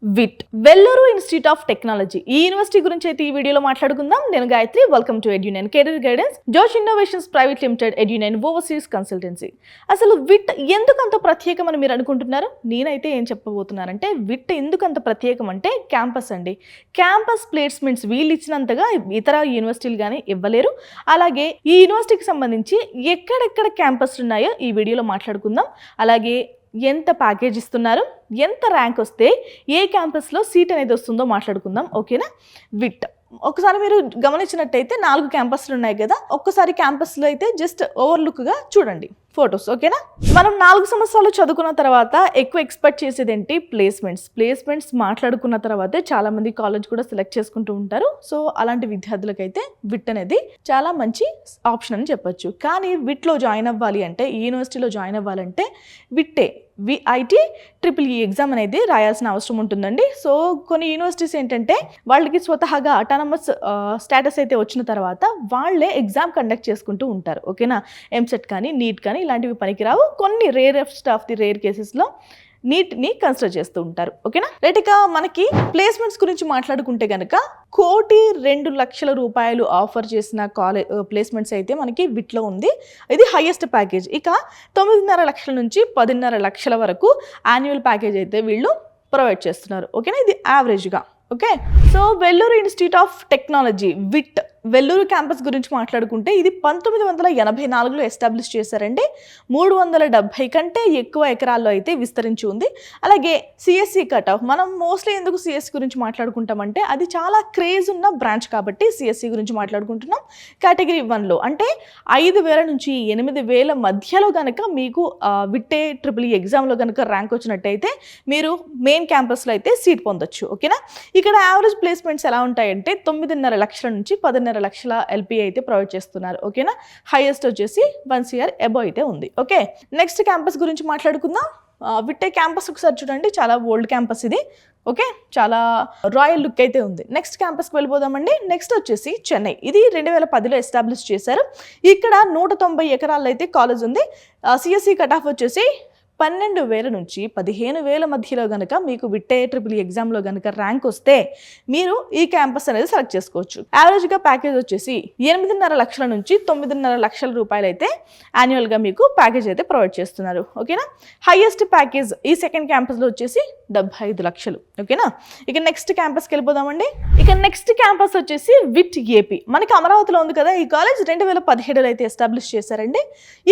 VIT Vellore institute of technology ఈ university గురించి అయితే ఈ వీడియోలో మాట్లాడుకుందాం. నేను Gayathri, welcome to Edunine career guidance, Josh innovations private limited, Edunine overseas consultancy. అసలు విట్ ఎందుకు అంత ప్రత్యేకం అని మీరు అనుకుంటున్నారు? నేనైతే ఏం చెప్పబోతున్నానంటే, విట్ ఎందుకు అంత ప్రత్యేకం అంటే క్యాంపస్ అండి. క్యాంపస్ ప్లేస్మెంట్స్ వీళ్ళు ఇచ్చినంతగా ఇతర యూనివర్సిటీలు కానీ ఇవ్వలేరు. అలాగే ఈ యూనివర్సిటీకి సంబంధించి ఎక్కడెక్కడ క్యాంపస్లు ఉన్నాయో ఈ వీడియోలో మాట్లాడుకుందాం. అలాగే ఎంత ప్యాకేజ్ ఇస్తున్నారు, ఎంత ర్యాంక్ వస్తే ఏ క్యాంపస్లో సీట్ అనేది వస్తుందో మాట్లాడుకుందాం. ఓకేనా? విట్ ఒకసారి మీరు గమనించినట్టయితే 4 క్యాంపస్లు ఉన్నాయి కదా. ఒక్కసారి క్యాంపస్లో అయితే జస్ట్ ఓవర్లుక్గా చూడండి ఫొటోస్. ఓకేనా? మనం 4 సంవత్సరాలు చదువుకున్న తర్వాత ఎక్కువ ఎక్స్పెక్ట్ చేసేది ఏంటి? ప్లేస్మెంట్స్ మాట్లాడుకున్న తర్వాతే చాలా మంది కాలేజ్ కూడా సెలెక్ట్ చేసుకుంటూ ఉంటారు. సో అలాంటి విద్యార్థులకైతే విట్ అనేది చాలా మంచి ఆప్షన్ అని చెప్పొచ్చు. కానీ విట్లో జాయిన్ అవ్వాలి అంటే, ఈ యూనివర్సిటీలో జాయిన్ అవ్వాలంటే విట్టే విఐటి ట్రిపుల్ ఎగ్జామ్ అనేది రాయాల్సిన అవసరం ఉంటుందండి. సో కొన్ని యూనివర్సిటీస్ ఏంటంటే వాళ్ళకి స్వతహాగా అటానమస్ స్టేటస్ అయితే వచ్చిన తర్వాత వాళ్ళే ఎగ్జామ్ కండక్ట్ చేసుకుంటూ ఉంటారు. ఓకేనా? ఎంసెట్ కానీ, నీట్ కానీ ఇలాంటివి పనికిరావు. కొన్ని రేరెస్ట్ ఆఫ్ ది రేర్ కేసెస్లో నీట్ని కన్సిడర్ చేస్తూ ఉంటారు. ఓకేనా? రైట్. ఇక మనకి ప్లేస్మెంట్స్ గురించి మాట్లాడుకుంటే కనుక 1,02,00,000 రూపాయలు ఆఫర్ చేసిన ప్లేస్మెంట్స్ అయితే మనకి విట్లో ఉంది. ఇది హైయెస్ట్ ప్యాకేజ్. ఇక 9.5 లక్షల నుంచి 10.5 లక్షల వరకు యాన్యువల్ ప్యాకేజ్ అయితే వీళ్ళు ప్రొవైడ్ చేస్తున్నారు. ఓకేనా? ఇది యావరేజ్గా. Okay. So Vellore institute of technology VIT Vellore campus గురించి మాట్లాడుకుంటే ఇది 1984లో ఎస్టాబ్లిష్ చేశారండి. 370 కంటే ఎక్కువ ఎకరాల్లో అయితే విస్తరించి ఉంది. అలాగే సిఎస్సి కట్ ఆఫ్, మనం మోస్ట్లీ ఎందుకు సిఎస్సి గురించి మాట్లాడుకుంటామంటే అది చాలా క్రేజ్ ఉన్న బ్రాంచ్ కాబట్టి సిఎస్సి గురించి మాట్లాడుకుంటున్నాం. కేటగిరీ 1లో అంటే 5,000 నుంచి 8,000 మధ్యలో కనుక మీకు విట్టే ట్రిపుల్ ఎగ్జామ్లో కనుక ర్యాంక్ వచ్చినట్టయితే మీరు మెయిన్ క్యాంపస్లో అయితే సీట్ పొందొచ్చు. ఓకేనా? ఇక్కడ యావరేజ్ ప్లేస్మెంట్స్ ఎలా ఉంటాయంటే 9.5 లక్షల నుంచి 10.5 లక్షల ఎల్పీ అయితే ప్రొవైడ్ చేస్తున్నారు. ఓకేనా? హైయెస్ట్ వచ్చేసి 1 CR అబోవ్ అయితే ఉంది. ఓకే. నెక్స్ట్ క్యాంపస్ గురించి మాట్లాడుకుందాం. విట్టే క్యాంపస్ ఒకసారి చూడండి, చాలా ఓల్డ్ క్యాంపస్ ఇది. ఓకే, చాలా రాయల్ లుక్ అయితే ఉంది. నెక్స్ట్ క్యాంపస్కి వెళ్ళిపోదామండి. నెక్స్ట్ వచ్చేసి చెన్నై. ఇది 2010లో ఎస్టాబ్లిష్ చేశారు. ఇక్కడ 190 ఎకరాల్లో అయితే కాలేజ్ ఉంది. సిఎస్సి కట్ ఆఫ్ వచ్చేసి 12,000 నుంచి 15,000 మధ్యలో కనుక మీకు విట్టే ట్రిపుల్ ఎగ్జామ్లో కనుక ర్యాంక్ వస్తే మీరు ఈ క్యాంపస్ అనేది సెలెక్ట్ చేసుకోవచ్చు. యావరేజ్గా ప్యాకేజ్ వచ్చేసి 8.5 లక్షల నుంచి 9.5 లక్షల రూపాయలు అయితే యాన్యువల్గా మీకు ప్యాకేజ్ అయితే ప్రొవైడ్ చేస్తున్నారు. ఓకేనా? హైయెస్ట్ ప్యాకేజ్ ఈ సెకండ్ క్యాంపస్లో వచ్చేసి 75 లక్షలు. ఓకేనా? ఇక నెక్స్ట్ క్యాంపస్కి వెళ్ళిపోదామండి. ఇక నెక్స్ట్ క్యాంపస్ వచ్చేసి విట్ ఏపీ. మనకి అమరావతిలో ఉంది కదా ఈ కాలేజ్. 2017లో అయితే ఎస్టాబ్లిష్ చేశారండి.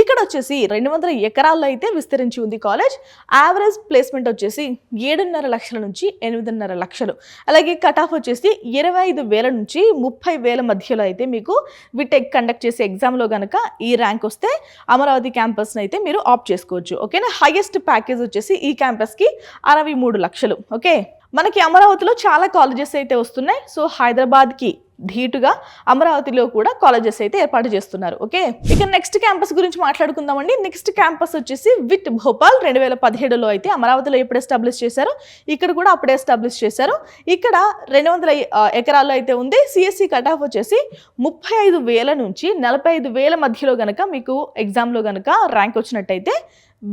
ఇక్కడ వచ్చేసి 200 ఎకరాల్లో అయితే విస్తరించి ఉంది కాలేజ్. యావరేజ్ ప్లేస్మెంట్ వచ్చేసి 7.5 లక్షల నుంచి 8.5 లక్షలు. అలాగే కట్ ఆఫ్ వచ్చేసి 25,000 నుంచి 30,000 మధ్యలో అయితే మీకు విటెక్ కండక్ట్ చేసే ఎగ్జామ్లో కనుక ఈ ర్యాంక్ వస్తే అమరావతి క్యాంపస్ని అయితే మీరు ఆప్ట్ చేసుకోవచ్చు. ఓకేనా? హైయెస్ట్ ప్యాకేజ్ వచ్చేసి ఈ క్యాంపస్కి 63 లక్షలు. ఓకే. మనకి అమరావతిలో చాలా కాలేజెస్ అయితే వస్తున్నాయి. సో హైదరాబాద్కి ధీటుగా అమరావతిలో కూడా కాలేజెస్ అయితే ఏర్పాటు చేస్తున్నారు. ఓకే. ఇక నెక్స్ట్ క్యాంపస్ గురించి మాట్లాడుకుందామండి. నెక్స్ట్ క్యాంపస్ వచ్చేసి విట్ భోపాల్. 2017లో అయితే అమరావతిలో ఎప్పుడు ఎస్టాబ్లిష్ చేశారు, ఇక్కడ కూడా అప్పుడే ఎస్టాబ్లిష్ చేశారు. ఇక్కడ 200 ఎకరాల్లో అయితే ఉంది. సిఎస్సి కట్ ఆఫ్ వచ్చేసి 35,000 నుంచి 45,000 మధ్యలో కనుక మీకు ఎగ్జామ్లో కనుక ర్యాంక్ వచ్చినట్టయితే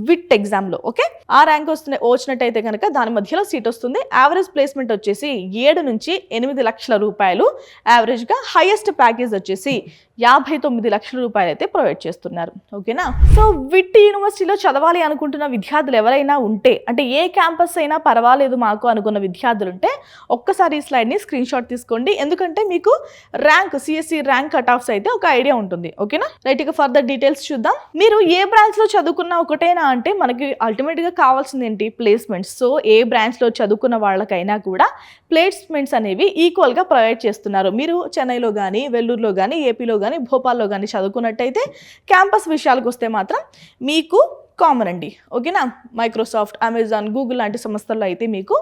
విట్ ఎగ్జామ్లో, ఓకే, ఆ ర్యాంక్ వచ్చినట్టయితే కనుక దాని మధ్యలో సీట్ వస్తుంది. యావరేజ్ ప్లేస్మెంట్ వచ్చేసి 7 నుంచి 8 లక్షల రూపాయలు యావరేజ్గా. హైయెస్ట్ ప్యాకేజ్ వచ్చేసి 59 లక్షల రూపాయలు అయితే ప్రొవైడ్ చేస్తున్నారు. ఓకేనా? సో విట్ యూనివర్సిటీలో చదవాలి అనుకుంటున్న విద్యార్థులు ఎవరైనా ఉంటే, అంటే ఏ క్యాంపస్ అయినా పర్వాలేదు మాకు అనుకున్న విద్యార్థులు ఉంటే ఒక్కసారి ఈ స్లైడ్ని స్క్రీన్ షాట్ తీసుకోండి. ఎందుకంటే మీకు rank CSE rank cut offs అయితే ఒక ఐడియా ఉంటుంది. ఓకేనా? రైట్. ఇక ఫర్దర్ డీటెయిల్స్ చూద్దాం. మీరు ఏ బ్రాంచ్లో చదువుకున్నా ఒకటే అంటే మనకి అల్టిమేట్గా కావాల్సింది ఏంటి? ప్లేస్మెంట్స్. సో ఏ బ్రాంచ్లో చదువుకున్న వాళ్ళకైనా కూడా ప్లేస్మెంట్స్ అనేవి ఈక్వల్గా ప్రొవైడ్ చేస్తున్నారు. మీరు చెన్నైలో కానీ, వెల్లూరులో కానీ, ఏపీలో కానీ, భోపాల్లో కానీ చదువుకున్నట్టయితే క్యాంపస్ విషయాలకు వస్తే మాత్రం మీకు కామన్ అండి. ఓకేనా? మైక్రోసాఫ్ట్, అమెజాన్, గూగుల్ లాంటి సంస్థల్లో అయితే మీకు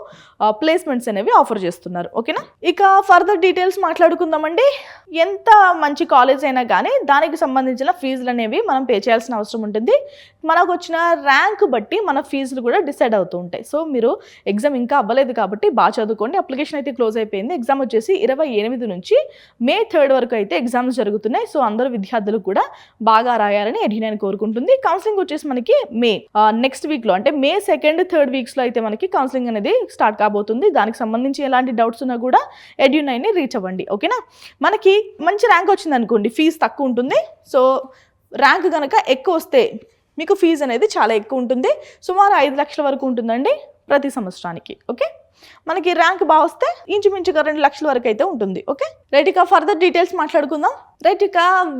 ప్లేస్మెంట్స్ అనేవి ఆఫర్ చేస్తున్నారు. ఓకేనా? ఇక ఫర్దర్ డీటెయిల్స్ మాట్లాడుకుందామండి. ఎంత మంచి కాలేజ్ అయినా కానీ దానికి సంబంధించిన ఫీజులు అనేవి మనం పే చేయాల్సిన అవసరం ఉంటుంది. మనకు వచ్చిన ర్యాంక్ బట్టి మన ఫీజులు కూడా డిసైడ్ అవుతూ ఉంటాయి. సో మీరు ఎగ్జామ్ ఇంకా అవ్వలేదు కాబట్టి బాగా చదువుకోండి. అప్లికేషన్ అయితే క్లోజ్ అయిపోయింది. ఎగ్జామ్ వచ్చేసి 28 నుంచి May 3 వరకు అయితే ఎగ్జామ్స్ జరుగుతున్నాయి. సో అందరూ విద్యార్థులు కూడా బాగా రాయాలని ఎడ్యునైన్ కోరుకుంటుంది. కౌన్సిలింగ్ వచ్చేసి మనకి మే నెక్స్ట్ వీక్లో అంటే మే 2nd, 3rd వీక్స్లో అయితే మనకి కౌన్సిలింగ్ అనేది స్టార్ట్ కాబోతుంది. దానికి సంబంధించి ఎలాంటి డౌట్స్ ఉన్నా కూడా ఎడ్యు9ని రీచ్ అవ్వండి. ఓకేనా, మనకి మంచి ర్యాంక్ వచ్చింది అనుకోండి, ఫీజు తక్కువ ఉంటుంది. సో ర్యాంక్ కనుక ఎక్కువ వస్తే మీకు ఫీజు అనేది చాలా ఎక్కువ ఉంటుంది, సుమారు 5 లక్షల వరకు ఉంటుందండి ప్రతి సంవత్సరానికి. ఓకే, మనకి ర్యాంక్ బాగా వస్తే ఇంచుమించుగా 2 లక్షల వరకు అయితే ఉంటుంది. ఓకే రైట్, ఇక ఫర్దర్ డీటెయిల్స్ మాట్లాడుకుందాం. రైట్, ఇక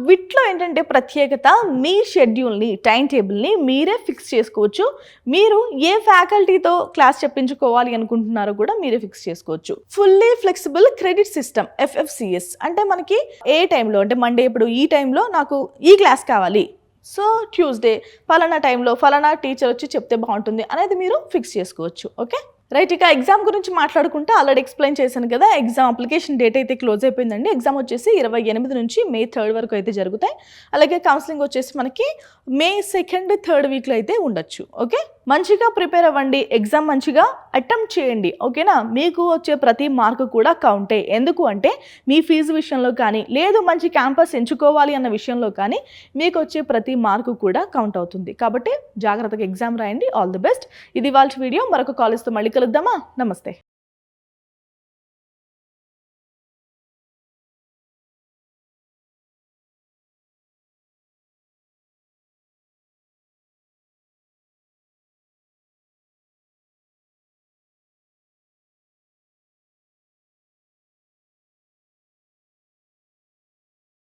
విట్లో ఏంటంటే ప్రత్యేకత, మీ షెడ్యూల్ని, టైం టేబుల్ని మీరే ఫిక్స్ చేసుకోవచ్చు. మీరు ఏ ఫ్యాకల్టీతో క్లాస్ చెప్పించుకోవాలి అనుకుంటున్నారో కూడా మీరే ఫిక్స్ చేసుకోవచ్చు. Fully flexible credit system FFCS అంటే మనకి ఏ టైంలో అంటే మండే ఇప్పుడు ఈ టైంలో నాకు ఈ క్లాస్ కావాలి, సో ట్యూస్డే ఫలానా టైంలో ఫలానా టీచర్ వచ్చి చెప్తే బాగుంటుంది అనేది మీరు ఫిక్స్ చేసుకోవచ్చు. ఓకే రైట్, ఇక ఎగ్జామ్ గురించి మాట్లాడుకుంటే ఆల్రెడీ ఎక్స్ప్లెయిన్ చేశాను కదా, ఎగ్జామ్ అప్లికేషన్ డేట్ అయితే క్లోజ్ అయిపోయిందండి. ఎగ్జామ్ వచ్చేసి 28 నుంచి మే 3rd వరకు అయితే జరుగుతాయి. అలాగే కౌన్సిలింగ్ వచ్చేసి మనకి మే 2nd, 3rd వీక్లో అయితే ఉండొచ్చు. ఓకే, మంచిగా ప్రిపేర్ అవ్వండి, ఎగ్జామ్ మంచిగా అటెంప్ట్ చేయండి. ఓకేనా, మీకు వచ్చే ప్రతి మార్కు కూడా కౌంటే. ఎందుకు అంటే మీ ఫీజు విషయంలో కానీ లేదు మంచి క్యాంపస్ ఎంచుకోవాలి అన్న విషయంలో కానీ మీకు వచ్చే ప్రతి మార్కు కూడా కౌంట్ అవుతుంది. కాబట్టి జాగ్రత్తగా ఎగ్జామ్ రాయండి. All the best. ఇది వాళ్ళ వీడియో, మరొక కాలేజ్తో మళ్ళీ కలుద్దామా. నమస్తే.